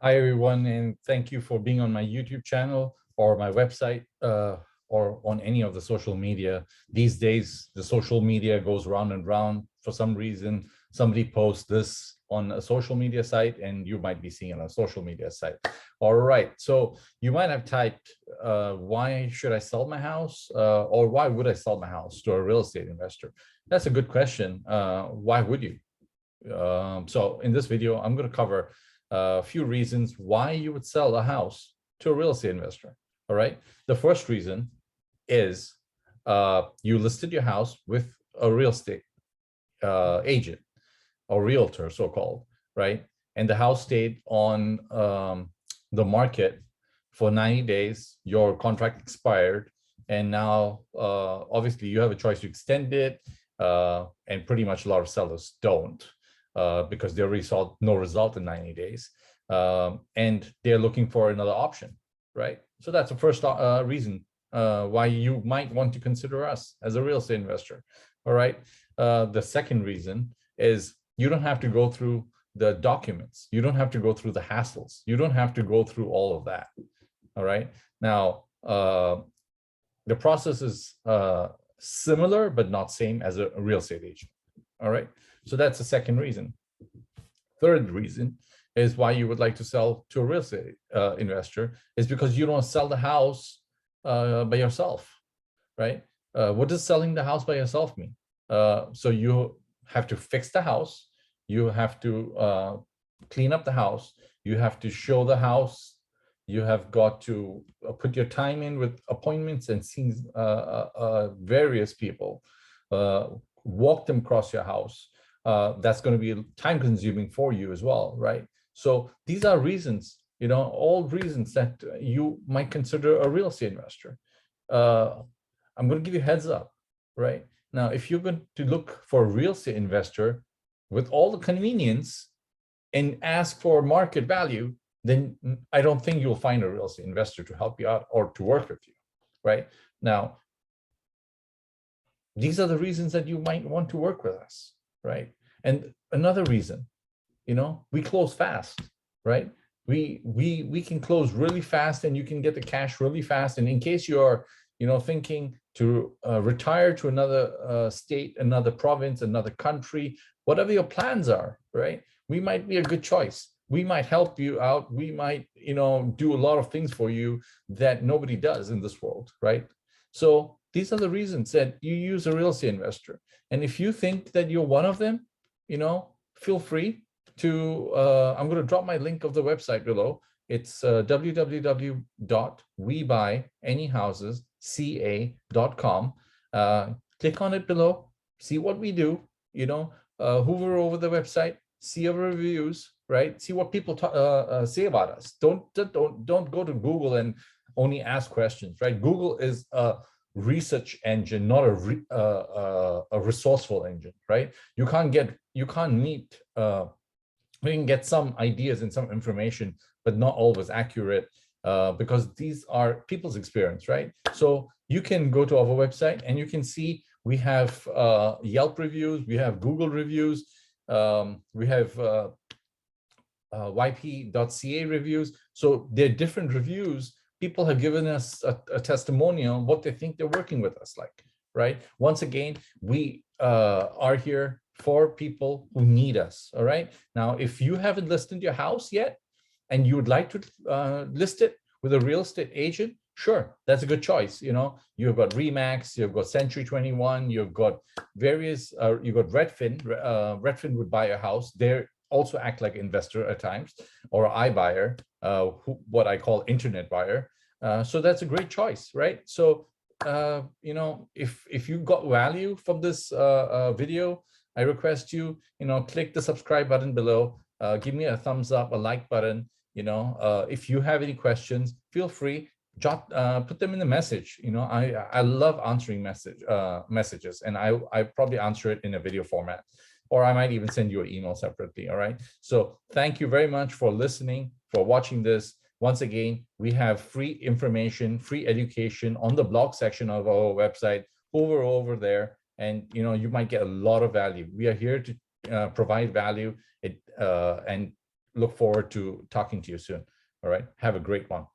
Hi, everyone, and thank you for being on my YouTube channel or my website or on any of the social media. These days, the social media goes round and round. For some reason, somebody posts this on a social media site, and you might be seeing it on a social media site. All right, so you might have typed, why should I sell my house? Or why would I sell my house to a real estate investor? That's a good question. Why would you? So in this video, I'm going to cover a few reasons why you would sell a house to a real estate investor. All right. The first reason is you listed your house with a real estate agent or realtor, so-called, right? And the house stayed on the market for 90 days. Your contract expired. And now, obviously, you have a choice to extend it. And pretty much a lot of sellers don't. Because they already saw no result in 90 days. And they're looking for another option, right? So that's the first reason why you might want to consider us as a real estate investor, all right? The second reason is you don't have to go through the documents. You don't have to go through the hassles. You don't have to go through all of that, all right? Now, the process is similar, but not same as a real estate agent, all right? So that's the second reason. Third reason is why you would like to sell to a real estate investor is because you don't sell the house by yourself, right? What does selling the house by yourself mean? So you have to fix the house. You have to clean up the house. You have to show the house. You have got to put your time in with appointments and seeing various people, walk them across your house. That's going to be time consuming for you as well, right? So these are reasons, all reasons that you might consider a real estate investor. I'm going to give you a heads up, right? Now, if you're going to look for a real estate investor with all the convenience and ask for market value, then I don't think you'll find a real estate investor to help you out or to work with you, right? Now, these are the reasons that you might want to work with us, right? And another reason, we close fast, right? We can close really fast, and you can get the cash really fast. And in case you're, thinking to retire to another state, another province, another country, whatever your plans are, right? We might be a good choice. We might help you out. We might, do a lot of things for you that nobody does in this world, right? So these are the reasons that you use a real estate investor. And if you think that you're one of them, feel free to, I'm going to drop my link of the website below. It's www.webuyanyhousesca.com. Click on it below, see what we do, hover over the website, see our reviews, right? See what people say about us. Don't go to Google and only ask questions, right? Google is a research engine, not a resourceful engine, right? You can get some ideas and some information, but not always accurate, because these are people's experience, right? So you can go to our website and you can see we have Yelp reviews, we have Google reviews, we have yp.ca reviews. So they're different reviews. People have given us a testimonial on what they think they're working with us like, right? Once again, we are here for people who need us, all right? Now, if you haven't listed your house yet and you would like to list it with a real estate agent, sure, that's a good choice. You've got Remax, you've got Century 21, you've got various, you've got Redfin. Redfin would buy a house. They're also act like investor at times, or iBuyer, what I call internet buyer. So that's a great choice, right? So, if you got value from this video, I request you, click the subscribe button below, give me a thumbs up, a like button. If you have any questions, feel free, put them in the message. I love answering messages, and I probably answer it in a video format, or I might even send you an email separately. All right. So thank you very much for listening, for watching this. Once again, we have free information, free education on the blog section of our website. Over there, and you might get a lot of value. We are here to provide value, and look forward to talking to you soon. All right. Have a great one.